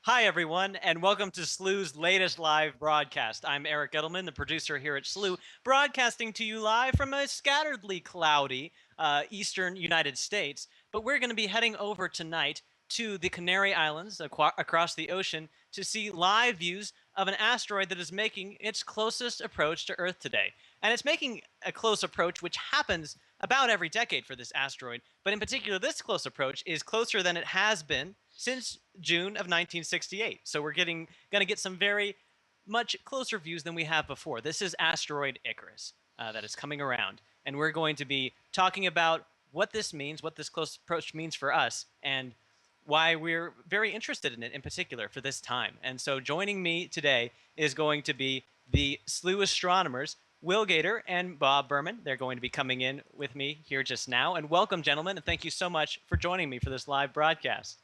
Hi, everyone, and welcome to Slooh's latest live broadcast. I'm Eric Edelman, the producer here at Slooh, broadcasting to you live from a scatteredly cloudy eastern United States. But we're going to be heading over tonight to the Canary Islands across the ocean to see live views of an asteroid that is making its closest approach to Earth today. And it's making a close approach, which happens about every decade for this asteroid. But in particular, this close approach is closer than it has been since June of 1968. So we're going to get some very much closer views than we have before. This is Asteroid Icarus that is coming around, and we're going to be talking about what this means, what this close approach means for us, and why we're very interested in it in particular for this time. And so joining me today is going to be the Slooh astronomers, Will Gator and Bob Berman. They're going to be coming in with me here just now. And welcome, gentlemen, and thank you so much for joining me for this live broadcast.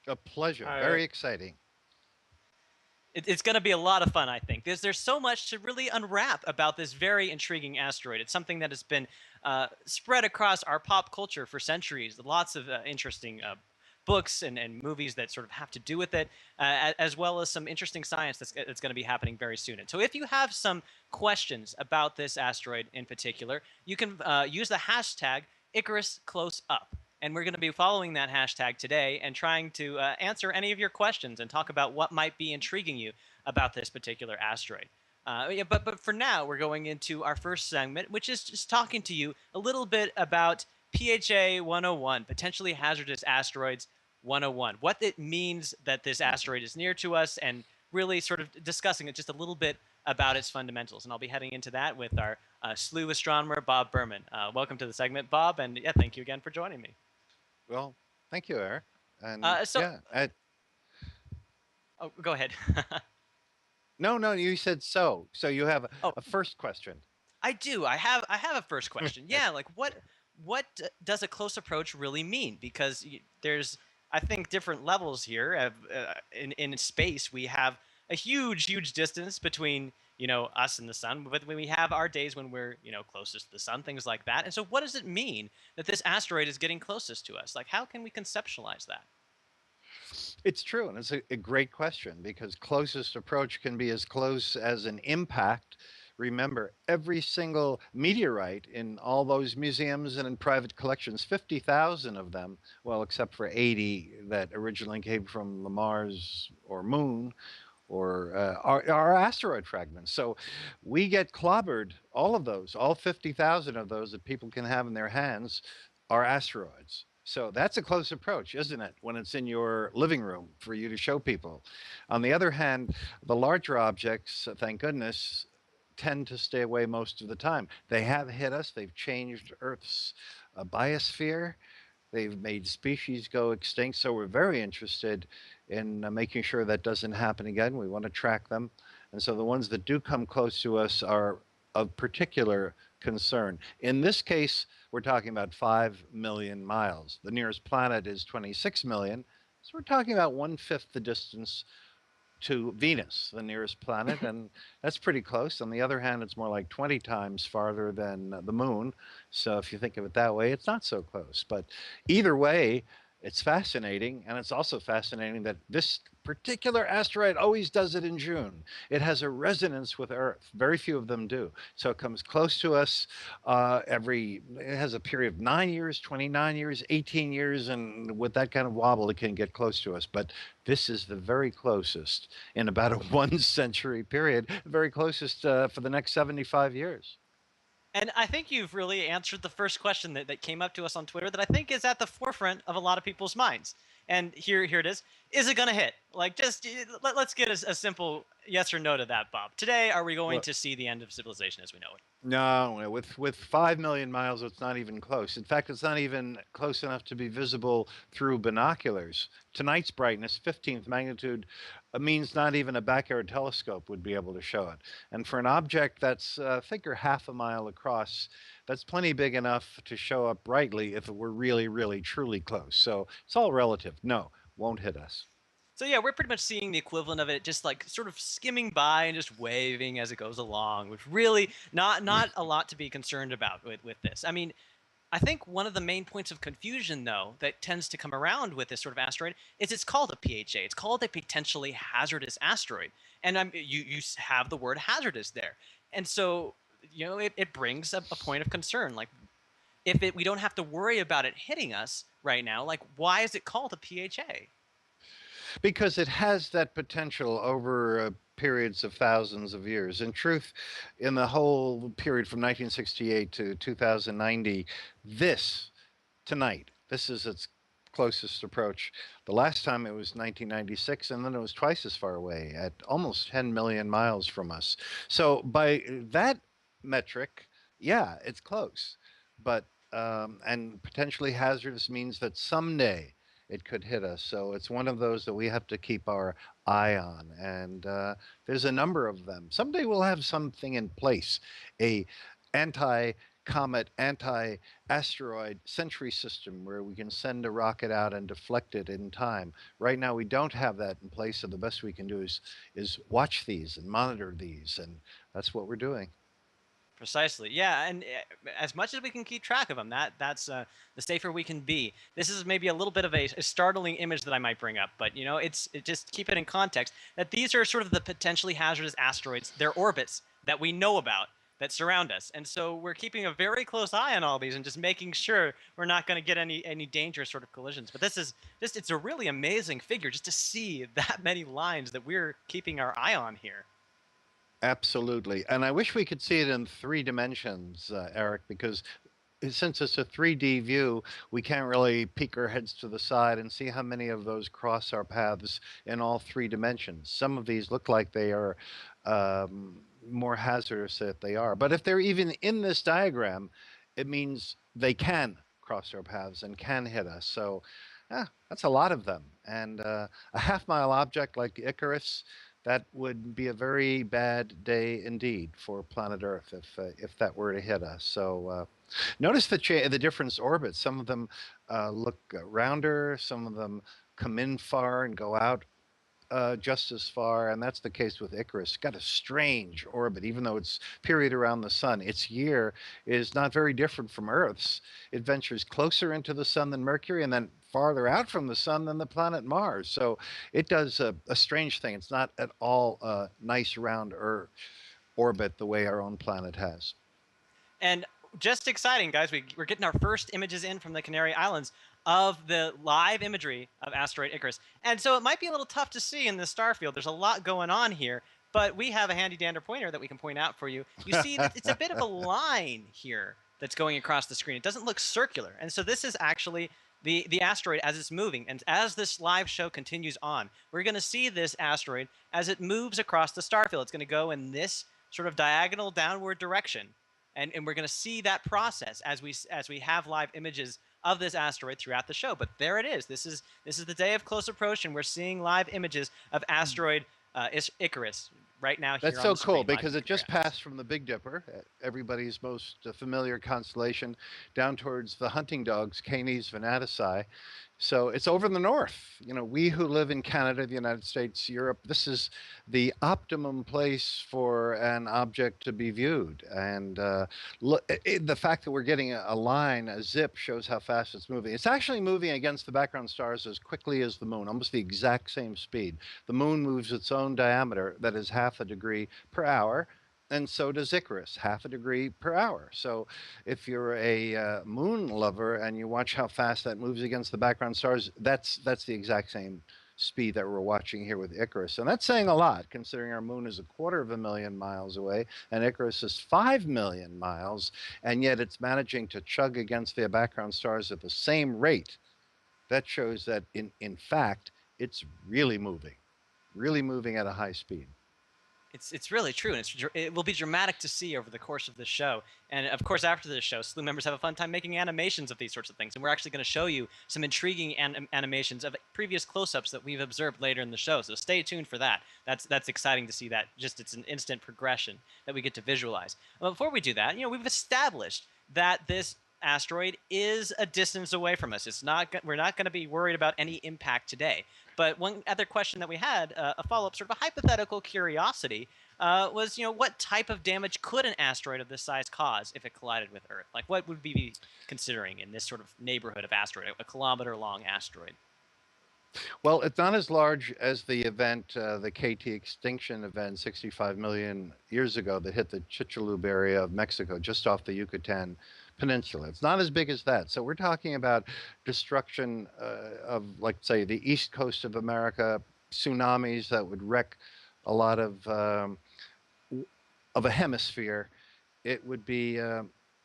A pleasure. Hi, Very exciting. It's going to be a lot of fun, I think. There's so much to really unwrap about this very intriguing asteroid. It's something that has been spread across our pop culture for centuries. Lots of interesting books and movies that sort of have to do with it, as well as some interesting science that's going to be happening very soon. And so if you have some questions about this asteroid in particular, you can use the hashtag IcarusCloseUp. And we're going to be following that hashtag today and trying to answer any of your questions and talk about what might be intriguing you about this particular asteroid. But for now, we're going into our first segment, which is just talking to you a little bit about PHA 101, potentially hazardous asteroids 101, what it means that this asteroid is near to us, and really sort of discussing it just a little bit about its fundamentals. And I'll be heading into that with our Slooh astronomer, Bob Berman. Welcome to the segment, Bob, and yeah, thank you again for joining me. Well, thank you, Eric. And Oh, go ahead. no, you said so. So you have Oh. a first question. I do. I have a first question. Yeah, like what does a close approach really mean? Because there's, I think, different levels here. In space, we have a huge distance between us and the sun, but when we have our days when we're, closest to the sun, things like that. And so what does it mean that this asteroid is getting closest to us? Like, how can we conceptualize that? It's true, and it's a great question because closest approach can be as close as an impact. Remember, every single meteorite in all those museums and in private collections, 50,000 of them, well, except for 80 that originally came from the Mars or Moon, or are asteroid fragments. So we get clobbered, all of those, all 50,000 of those that people can have in their hands are asteroids. So that's a close approach, isn't it, when it's in your living room for you to show people? On the other hand, the larger objects, thank goodness, tend to stay away most of the time. They have hit us, they've changed Earth's biosphere. They've made species go extinct, so we're very interested in making sure that doesn't happen again. We want to track them. And so the ones that do come close to us are of particular concern. In this case, we're talking about 5 million miles. The nearest planet is 26 million. So we're talking about one-fifth the distance to Venus, the nearest planet, and that's pretty close. On the other hand, it's more like 20 times farther than the moon. So if you think of it that way, it's not so close. But either way, it's fascinating. And it's also fascinating that this particular asteroid always does it in June. It has a resonance with Earth. Very few of them do. So it comes close to us it has a period of 9 years, 29 years, 18 years. And with that kind of wobble, it can get close to us. But this is the very closest in about a 1 century period, very closest for the next 75 years. And I think you've really answered the first question that came up to us on Twitter that I think is at the forefront of a lot of people's minds. And here it is. Is it going to hit? Like, just let's get a simple yes or no to that, Bob. Today, are we going Well, to see the end of civilization as we know it? no, with 5 million miles, it's not even close. In fact, it's not even close enough to be visible through binoculars. Tonight's brightness, 15th magnitude, means not even a backyard telescope would be able to show it. And for an object that's, figure half a mile across, that's plenty big enough to show up brightly if it were really, really, truly close. So it's all relative. No, won't hit us. So yeah, we're pretty much seeing the equivalent of it, just like sort of skimming by and just waving as it goes along, which really not a lot to be concerned about with this. I mean, I think one of the main points of confusion, though, that tends to come around with this sort of asteroid is it's called a PHA. It's called a potentially hazardous asteroid, and you have the word hazardous there, and so it brings a point of concern. Like, if we don't have to worry about it hitting us right now, like, why is it called a PHA? Because it has that potential over periods of thousands of years. In truth, in the whole period from 1968 to 2090, this this is its closest approach. The last time it was 1996, and then it was twice as far away at almost 10 million miles from us. So by that metric, yeah, it's close. But and potentially hazardous means that someday it could hit us. So it's one of those that we have to keep our eye on. And there's a number of them. Someday we'll have something in place, a anti-comet, anti-asteroid sentry system where we can send a rocket out and deflect it in time. Right now we don't have that in place, so the best we can do is watch these and monitor these, and that's what we're doing. Precisely. Yeah, and as much as we can keep track of them, that's the safer we can be. This is maybe a little bit of a startling image that I might bring up, but just keep it in context that these are sort of the potentially hazardous asteroids, their orbits that we know about that surround us, and so we're keeping a very close eye on all these and just making sure we're not going to get any dangerous sort of collisions. But this is just it's a really amazing figure just to see that many lines that we're keeping our eye on here. Absolutely. And I wish we could see it in 3 dimensions, Eric, because since it's a 3D view, we can't really peek our heads to the side and see how many of those cross our paths in all 3 dimensions. Some of these look like they are more hazardous than they are. But if they're even in this diagram, it means they can cross our paths and can hit us. So, yeah, that's a lot of them. And a half-mile object like the Icarus, that would be a very bad day indeed for planet Earth if that were to hit us. So notice the different orbits. Some of them look rounder. Some of them come in far and go out just as far, and that's the case with Icarus. It's got a strange orbit, even though its period around the sun, its year is not very different from Earth's. It ventures closer into the sun than Mercury, and then farther out from the sun than the planet Mars. So it does a strange thing. It's not at all a nice round orbit the way our own planet has. And just exciting, guys. We're getting our first images in from the Canary Islands of the live imagery of asteroid Icarus. And so it might be a little tough to see in the star field. There's a lot going on here, but we have a handy dandy pointer that we can point out for you. You see that it's a bit of a line here that's going across the screen. It doesn't look circular. And so this is actually the asteroid as it's moving. And as this live show continues on, we're going to see this asteroid as it moves across the star field. It's going to go in this sort of diagonal downward direction. And we're going to see that process as we have live images of this asteroid throughout the show. But there it is. This is the day of close approach, and we're seeing live images of asteroid Icarus right now here. That's so cool because it just passed from the Big Dipper, everybody's most familiar constellation, down towards the hunting dogs, Canis venatici. So it's over in the north. You know, we who live in Canada, the United States, Europe, this is the optimum place for an object to be viewed. And the fact that we're getting a line, a zip, shows how fast it's moving. It's actually moving against the background stars as quickly as the moon, almost the exact same speed. The moon moves its own diameter, that is half a degree per hour. And so does Icarus, half a degree per hour. So if you're a moon lover and you watch how fast that moves against the background stars, that's the exact same speed that we're watching here with Icarus. And that's saying a lot, considering our moon is 250,000 miles away and Icarus is 5 million miles, and yet it's managing to chug against the background stars at the same rate. That shows that, in fact, it's really moving at a high speed. It's really true, and it will be dramatic to see over the course of the show. And of course, after the show, Slooh members have a fun time making animations of these sorts of things. And we're actually going to show you some intriguing animations of previous close-ups that we've observed later in the show. So stay tuned for that. That's exciting to see that. Just it's an instant progression that we get to visualize. Well, before we do that, we've established that this asteroid is a distance away from us. We're not going to be worried about any impact today. But one other question that we had, a follow-up, sort of a hypothetical curiosity, was, what type of damage could an asteroid of this size cause if it collided with Earth? Like, what would we be considering in this sort of neighborhood of asteroid, a kilometer-long asteroid? Well, it's not as large as the event, the KT extinction event 65 million years ago that hit the Chicxulub area of Mexico, just off the Yucatan Peninsula. It's not as big as that. So we're talking about destruction of, like, say, the east coast of America, tsunamis that would wreck a lot of a hemisphere. It would be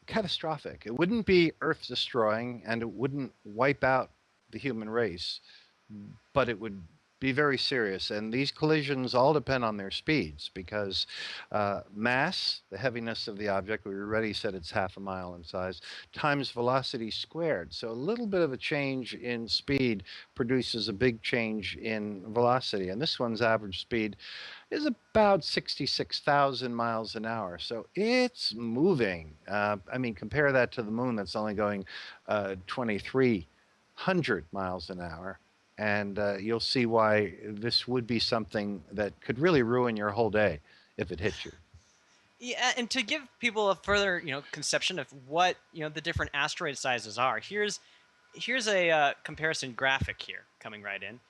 catastrophic. It wouldn't be Earth-destroying, and it wouldn't wipe out the human race, but it would be very serious. And these collisions all depend on their speeds, because mass, the heaviness of the object, we already said it's half a mile in size, times velocity squared. So a little bit of a change in speed produces a big change in velocity. And this one's average speed is about 66,000 miles an hour. So it's moving. I mean, compare that to the moon that's only going 2,300 miles an hour. And you'll see why this would be something that could really ruin your whole day if it hit you. Yeah, and to give people a further, conception of what, the different asteroid sizes are, here's a comparison graphic here coming right in.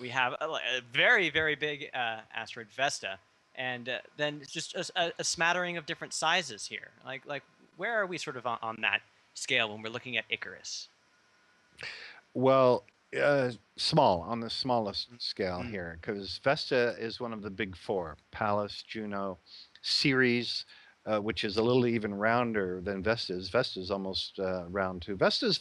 We have a very, very big asteroid Vesta, and then just a smattering of different sizes here. Like where are we sort of on that scale when we're looking at Icarus? Well, small, on the smallest scale here, because Vesta is one of the big four: Pallas, Juno, Ceres, which is a little even rounder than Vesta's. Vesta's almost round too. Vesta's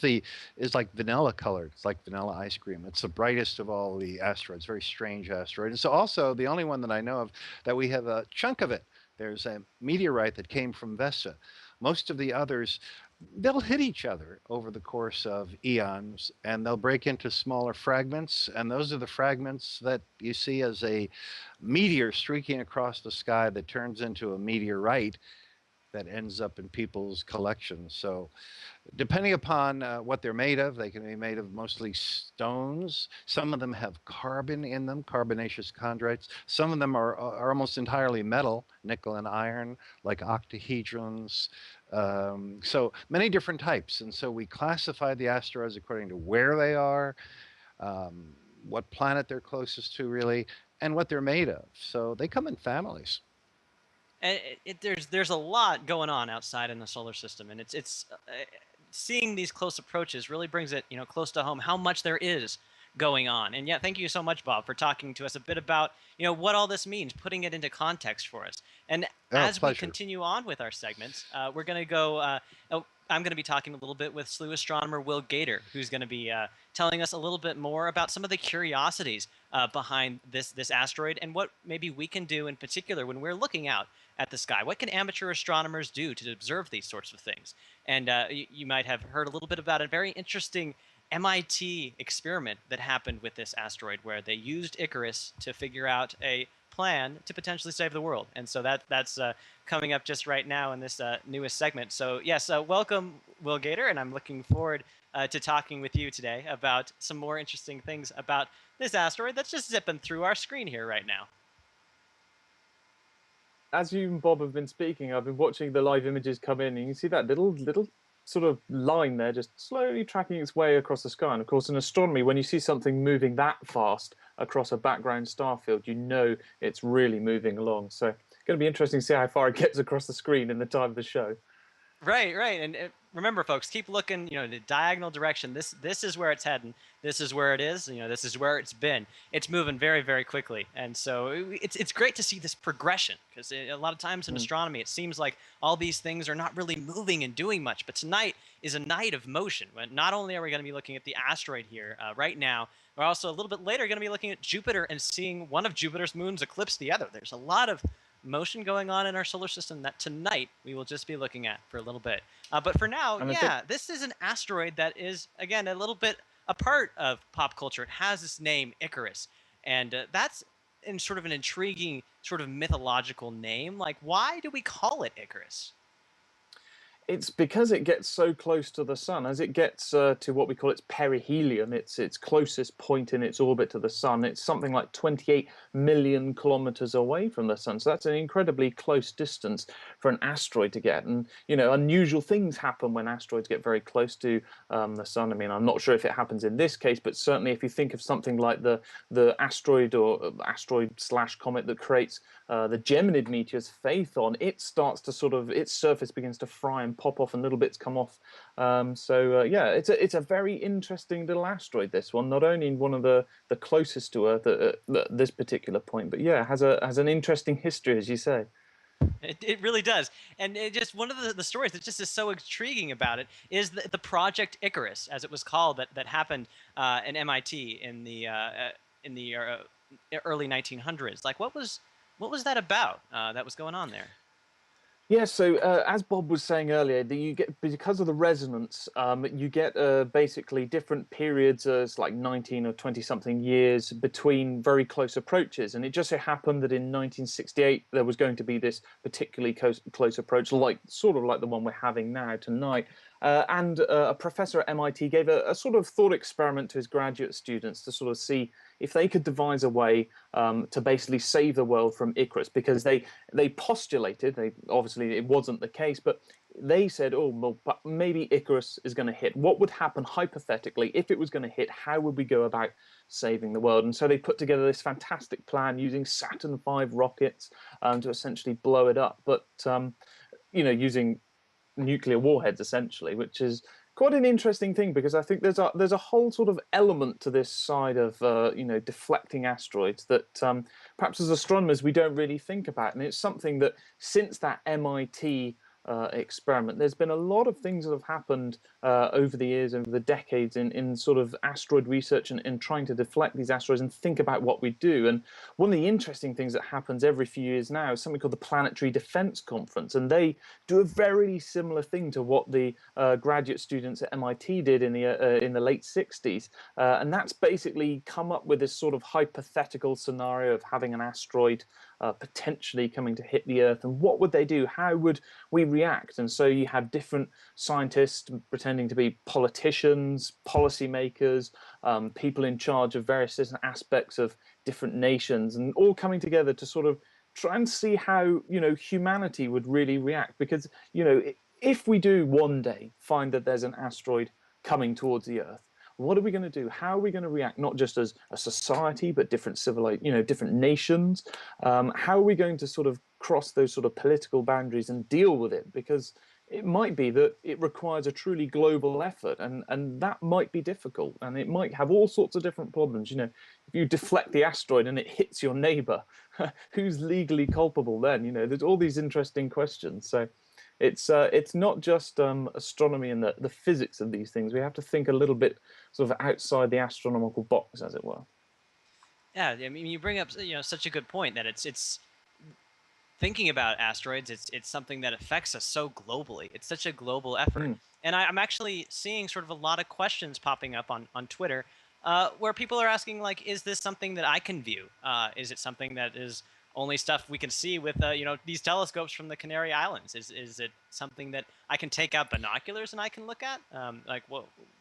is like vanilla colored. It's like vanilla ice cream. It's the brightest of all the asteroids. Very strange asteroid. And so also the only one that I know of that we have a chunk of it. There's a meteorite that came from Vesta. Most of the others, they'll hit each other over the course of eons, and they'll break into smaller fragments, and those are the fragments that you see as a meteor streaking across the sky that turns into a meteorite that ends up in people's collections. So depending upon what they're made of, they can be made of mostly stones. Some of them have carbon in them, carbonaceous chondrites. Some of them are almost entirely metal, nickel and iron, like octahedrons. So many different types. And so we classify the asteroids according to where they are, um, what planet they're closest to, really, and what they're made of. So they come in families. And there's a lot going on outside in the solar system, and seeing these close approaches really brings it close to home how much there is going on. And yeah, thank you so much, Bob, for talking to us a bit about what all this means, putting it into context for us. And Oh, as we pleasure. continue on with our segments, we're going to go. I'm going to be talking a little bit with Slooh astronomer Will Gator, who's going to be telling us a little bit more about some of the curiosities behind this asteroid and what maybe we can do in particular when we're looking out at the sky. What can amateur astronomers do to observe these sorts of things? And you might have heard a little bit about a very interesting MIT experiment that happened with this asteroid where they used Icarus to figure out a plan to potentially save the world. And so that's coming up just right now in this newest segment. So yes, welcome, Will Gator, and I'm looking forward to talking with you today about some more interesting things about this asteroid that's just zipping through our screen here right now. As you and Bob have been speaking, I've been watching the live images come in, and you can see that little sort of line there just slowly tracking its way across the sky. And of course, in astronomy, when you see something moving that fast across a background star field, you know it's really moving along. So it's going to be interesting to see how far it gets across the screen in the time of the show. Right, right. And remember, folks, keep looking, in the diagonal direction. This is where it's heading. This is where it is. This is where it's been. It's moving very, very quickly. And so it's great to see this progression because a lot of times in astronomy, it seems like all these things are not really moving and doing much. But tonight is a night of motion. When not only are we going to be looking at the asteroid here right now, we're also a little bit later going to be looking at Jupiter and seeing one of Jupiter's moons eclipse the other. There's a lot of motion going on in our solar system that tonight we will just be looking at for a little bit. But for now, And I think yeah, this is an asteroid that is, again, a little bit a part of pop culture. It has this name, Icarus. And that's in sort of an intriguing, sort of mythological name. Like, why do we call it Icarus? it's because it gets so close to the sun. As it gets to what we call its perihelion, its closest point in its orbit to the sun, it's something like 28 million kilometers away from the sun. So that's an incredibly close distance for an asteroid to get. And unusual things happen when asteroids get very close to the sun. I mean, I'm not sure if it happens in this case, but certainly if you think of something like the asteroid or asteroid/comet that creates the Geminid meteors Phaethon, it starts to its surface begins to fry and pop off and little bits come off. Yeah, it's a very interesting little asteroid, this one, not only one of the closest to Earth at this particular point, but yeah, has an interesting history, as you say. It really does. And it just one of the stories that just is so intriguing about it is the Project Icarus, as it was called, that happened in MIT in the early 1900s. Like, what was that about that was going on there? Yeah, so as Bob was saying earlier, you get, because of the resonance, you get basically different periods, it's like 19 or 20 something years between very close approaches. And it just so happened that in 1968 there was going to be this particularly close approach, sort of like the one we're having now tonight. And a professor at MIT gave a sort of thought experiment to his graduate students to sort of see if they could devise a way to basically save the world from Icarus, because they postulated, obviously it wasn't the case, but they said, oh, well, but maybe Icarus is going to hit. What would happen hypothetically if it was going to hit? How would we go about saving the world? And so they put together this fantastic plan using Saturn V rockets to essentially blow it up, but using nuclear warheads essentially, which is quite an interesting thing, because I think there's a whole sort of element to this side of deflecting asteroids that perhaps as astronomers we don't really think about, and it's something that since that MIT experiment, there's been a lot of things that have happened over the years, over the decades, in sort of asteroid research and trying to deflect these asteroids and think about what we do. And one of the interesting things that happens every few years now is something called the Planetary Defense Conference, and they do a very similar thing to what the graduate students at MIT did in the late 60s, and that's basically come up with this sort of hypothetical scenario of having an asteroid potentially coming to hit the Earth, and what would they do? How would we react? And so you have different scientists pretending to be politicians, policymakers, people in charge of various different aspects of different nations, and all coming together to sort of try and see how humanity would really react. Because if we do one day find that there's an asteroid coming towards the Earth, what are we going to do? How are we going to react, not just as a society, but different different nations? How are we going to sort of cross those sort of political boundaries and deal with it? Because it might be that it requires a truly global effort, and that might be difficult, and it might have all sorts of different problems. If you deflect the asteroid and it hits your neighbor, who's legally culpable then? There's all these interesting questions. So it's not just astronomy and the physics of these things. We have to think a little bit sort of outside the astronomical box, as it were. Yeah, I mean, you bring up such a good point that it's thinking about asteroids. It's something that affects us so globally. It's such a global effort, and I'm actually seeing sort of a lot of questions popping up on Twitter, where people are asking, like, is this something that I can view? Is it something that is only stuff we can see with these telescopes from the Canary Islands? Is it something that I can take out binoculars and I can look at? Like,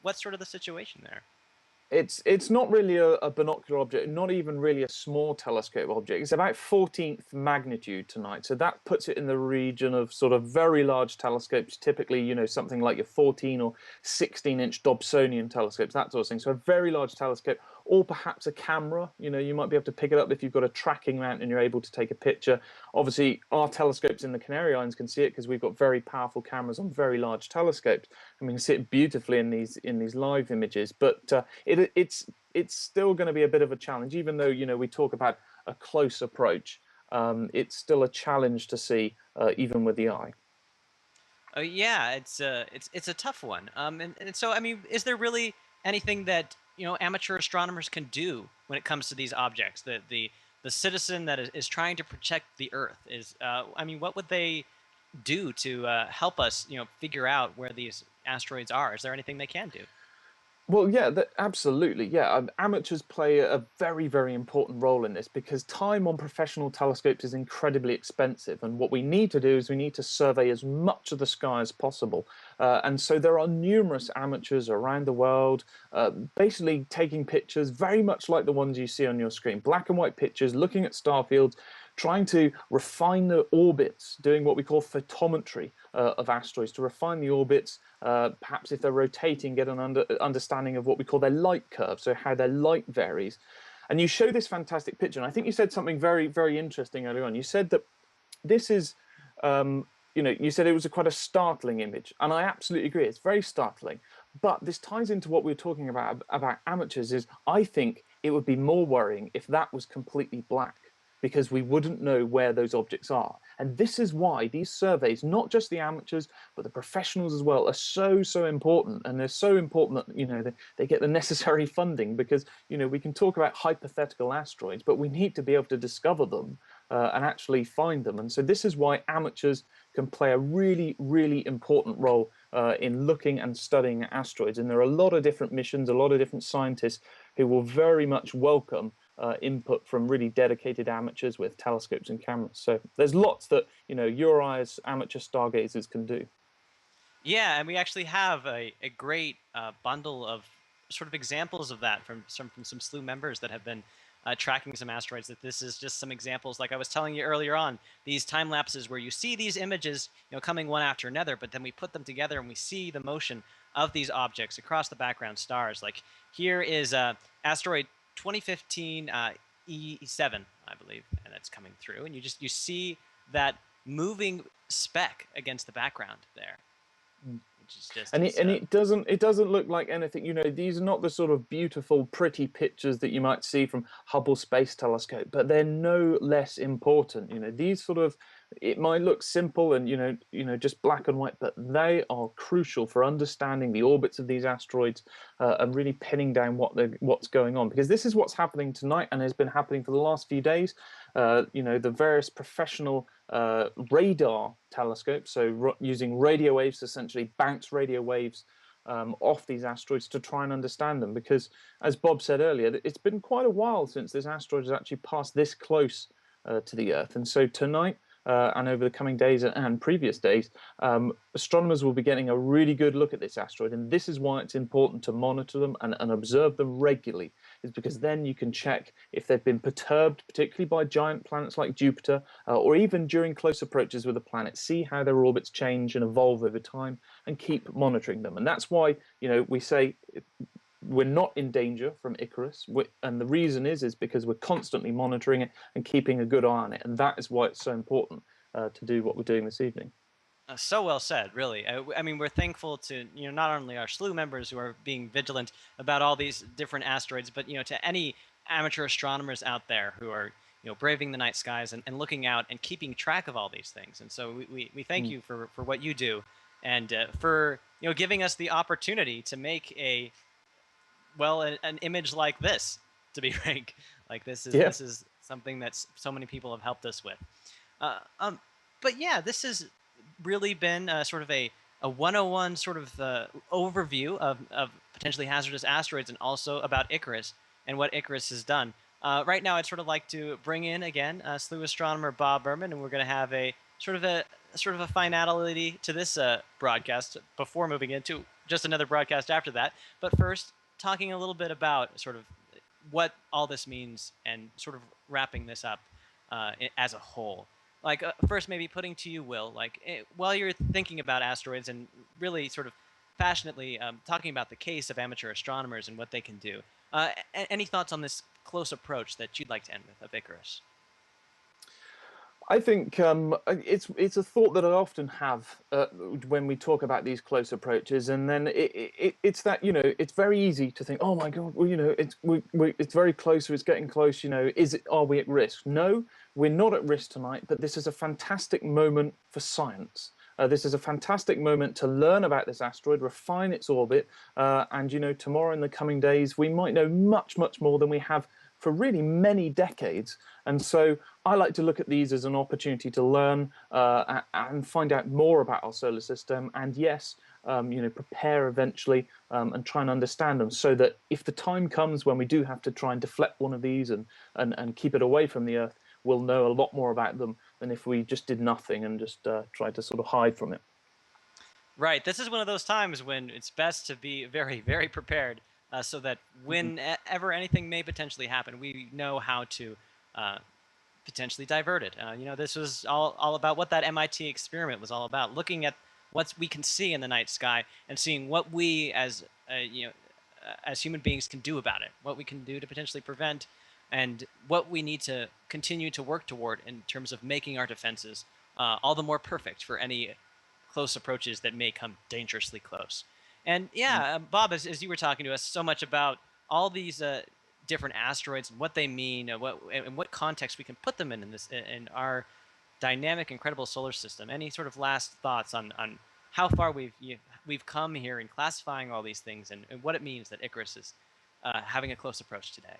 what's sort of the situation there? It's not really a binocular object, not even really a small telescope object. It's about 14th magnitude tonight, so that puts it in the region of sort of very large telescopes, typically something like your 14 or 16-inch Dobsonian telescopes, that sort of thing. So a very large telescope, or perhaps a camera. You might be able to pick it up if you've got a tracking mount and you're able to take a picture. Obviously, our telescopes in the Canary Islands can see it because we've got very powerful cameras on very large telescopes, and we can see it beautifully in these live images. But it's still going to be a bit of a challenge, even though we talk about a close approach. It's still a challenge to see, even with the eye. Oh yeah, it's a tough one. And so I mean, is there really anything that amateur astronomers can do when it comes to these objects? The citizen that is trying to protect the Earth is. I mean, what would they do to help us figure out where these asteroids are? Is there anything they can do? Well, yeah, absolutely. Yeah, amateurs play a very, very important role in this because time on professional telescopes is incredibly expensive. And what we need to do is we need to survey as much of the sky as possible. And so there are numerous amateurs around the world basically taking pictures very much like the ones you see on your screen, black and white pictures, looking at star fields, trying to refine the orbits, doing what we call photometry of asteroids, to refine the orbits, perhaps if they're rotating, get an understanding of what we call their light curve, so how their light varies. And you show this fantastic picture, and I think you said something very, very interesting earlier on. You said that this is, you said it was quite a startling image, and I absolutely agree. It's very startling. But this ties into what we were talking about amateurs. Is I think it would be more worrying if that was completely black, because we wouldn't know where those objects are. And this is why these surveys, not just the amateurs, but the professionals as well, are so, so important. And they're so important that, they get the necessary funding because, we can talk about hypothetical asteroids, but we need to be able to discover them and actually find them. And so this is why amateurs can play a really, really important role in looking and studying asteroids. And there are a lot of different missions, a lot of different scientists who will very much welcome input from really dedicated amateurs with telescopes and cameras. So there's lots that your eyes amateur stargazers can do. Yeah, and we actually have a great bundle of sort of examples of that from some Slooh members that have been tracking some asteroids. That this is just some examples, like I was telling you earlier on, these time lapses where you see these images coming one after another, but then we put them together and we see the motion of these objects across the background stars. Like here is asteroid 2015 E7, I believe, and it's coming through, and you see that moving speck against the background there, which is just and it doesn't look like anything. These are not the sort of beautiful, pretty pictures that you might see from Hubble Space Telescope, but they're no less important. These sort of, it might look simple and just black and white, but they are crucial for understanding the orbits of these asteroids and really pinning down what's going on, because this is what's happening tonight and has been happening for the last few days. The various professional radar telescopes, so using radio waves, essentially bounce radio waves off these asteroids to try and understand them, because as Bob said earlier, it's been quite a while since this asteroid has actually passed this close to the Earth. And so tonight, and over the coming days and previous days, astronomers will be getting a really good look at this asteroid. And this is why it's important to monitor them and observe them regularly, is because then you can check if they've been perturbed, particularly by giant planets like Jupiter, or even during close approaches with a planet. See how their orbits change and evolve over time, and keep monitoring them. And that's why, we say we're not in danger from Icarus, and the reason is because we're constantly monitoring it and keeping a good eye on it, and that is why it's so important to do what we're doing this evening. So well said, really. I mean, we're thankful to not only our Slooh members who are being vigilant about all these different asteroids, but to any amateur astronomers out there who are braving the night skies and looking out and keeping track of all these things. And so we thank you for what you do, and for giving us the opportunity to make an image like this, to be frank. Like this is something that so many people have helped us with. But yeah, this has really been sort of a 101 sort of overview of potentially hazardous asteroids, and also about Icarus and what Icarus has done. Right now, I'd sort of like to bring in again Slooh astronomer Bob Berman, and we're going to have a sort of a finality to this broadcast before moving into just another broadcast after that. But first, talking a little bit about sort of what all this means and sort of wrapping this up as a whole. Like first, maybe putting to you, Will, like while you're thinking about asteroids and really sort of passionately talking about the case of amateur astronomers and what they can do, any thoughts on this close approach that you'd like to end with of Icarus? I think it's a thought that I often have when we talk about these close approaches, and then it's that it's very easy to think, oh my God, well it's very close, or it's getting close. Are we at risk? No, we're not at risk tonight. But this is a fantastic moment for science. This is a fantastic moment to learn about this asteroid, refine its orbit, and tomorrow in the coming days we might know much more than we have for really many decades. And so I like to look at these as an opportunity to learn and find out more about our solar system, and yes, prepare eventually and try and understand them, so that if the time comes when we do have to try and deflect one of these and keep it away from the Earth, we'll know a lot more about them than if we just did nothing and just tried to sort of hide from it. Right. This is one of those times when it's best to be very, very prepared, so that whenever anything may potentially happen, we know how to potentially divert it. This was all about what that MIT experiment was all about, looking at what we can see in the night sky and seeing what we as human beings can do about it, what we can do to potentially prevent, and what we need to continue to work toward in terms of making our defenses all the more perfect for any close approaches that may come dangerously close. And yeah, Bob, as you were talking to us so much about all these different asteroids and what they mean, what context we can put them in our dynamic, incredible solar system. Any sort of last thoughts on how far we've come here in classifying all these things, and what it means that Icarus is having a close approach today?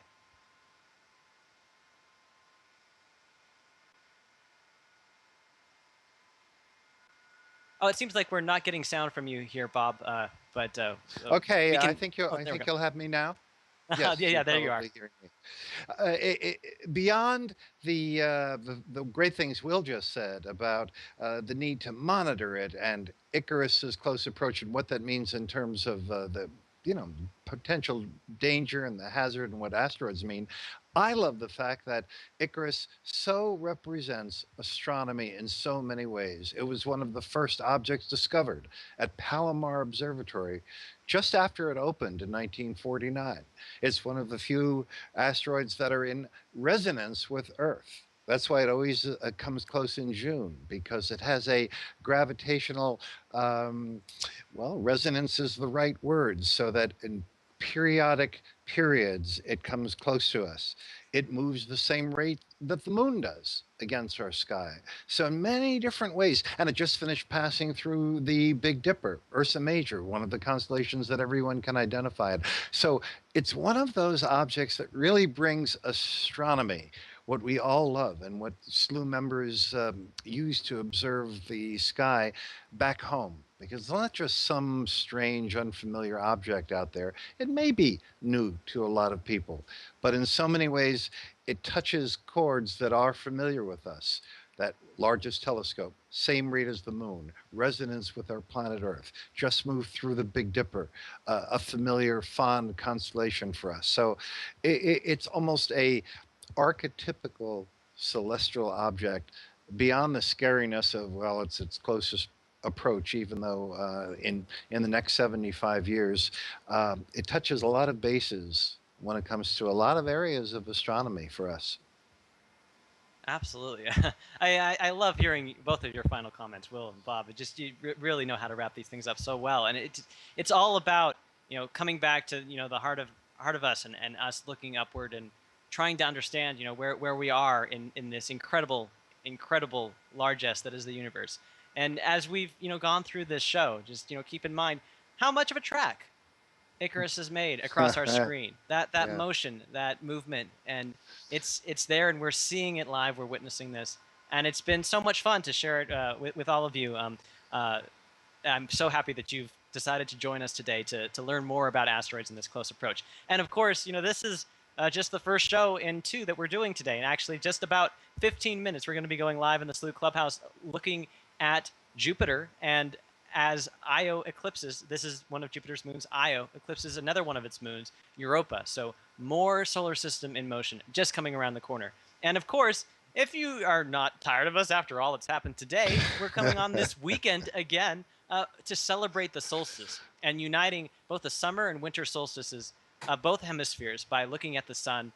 Oh, it seems like we're not getting sound from you here, Bob. But Okay, I can. think Oh, there we go. you'll have me now. Yes, yeah, you're there you are. probably hearing me. Beyond the great things Will just said about the need to monitor it and Icarus's close approach and what that means in terms of the potential danger and the hazard and what asteroids mean, I love the fact that Icarus so represents astronomy in so many ways. It was one of the first objects discovered at Palomar Observatory just after it opened in 1949. It's one of the few asteroids that are in resonance with Earth. That's why it always comes close in June, because it has a gravitational, resonance is the right word, so that in periodic periods it comes close to us. It moves the same rate that the moon does against our sky. So in many different ways, and it just finished passing through the Big Dipper, Ursa Major, one of the constellations that everyone can identify it. So it's one of those objects that really brings astronomy what we all love and what Slooh members use to observe the sky back home. Because it's not just some strange, unfamiliar object out there. It may be new to a lot of people, but in so many ways, it touches chords that are familiar with us. That largest telescope, same rate as the moon, resonance with our planet Earth, just moved through the Big Dipper, a familiar, fond constellation for us. So it's almost a archetypical celestial object beyond the scariness of, well, it's its closest approach, even though in the next 75 years, it touches a lot of bases when it comes to a lot of areas of astronomy for us. Absolutely. I love hearing both of your final comments, Will and Bob. It just you really know how to wrap these things up so well, and it's all about coming back to the heart of us and us looking upward and trying to understand where we are in this incredible largesse that is the universe. And as we've gone through this show, just keep in mind how much of a track Icarus has made across our screen. That Yeah. motion, that movement, and it's there, and we're seeing it live. We're witnessing this, and it's been so much fun to share it with all of you. Uh, I'm so happy that you've decided to join us today to learn more about asteroids in this close approach. And of course, this is just the first show in two that we're doing today. And actually, just about 15 minutes, we're going to be going live in the Slooh Clubhouse looking at Jupiter. And as Io eclipses, this is one of Jupiter's moons, Io eclipses another one of its moons, Europa. So more solar system in motion just coming around the corner. And of course, if you are not tired of us after all that's happened today, we're coming on this weekend again to celebrate the solstice and uniting both the summer and winter solstices, both hemispheres, by looking at the sun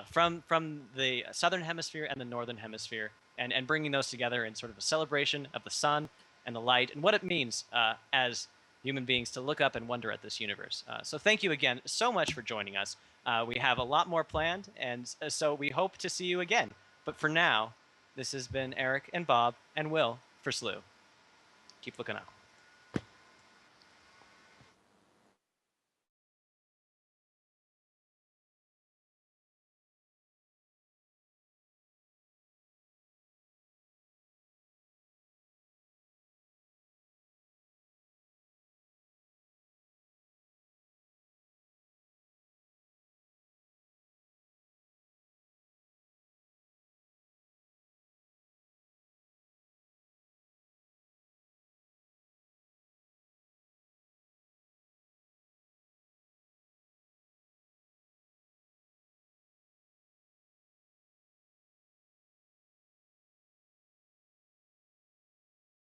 from the southern hemisphere and the northern hemisphere, and bringing those together in sort of a celebration of the sun and the light and what it means as human beings to look up and wonder at this universe. So thank you again so much for joining us. We have a lot more planned, and so we hope to see you again. But for now, this has been Eric and Bob and Will for Slooh. Keep looking up.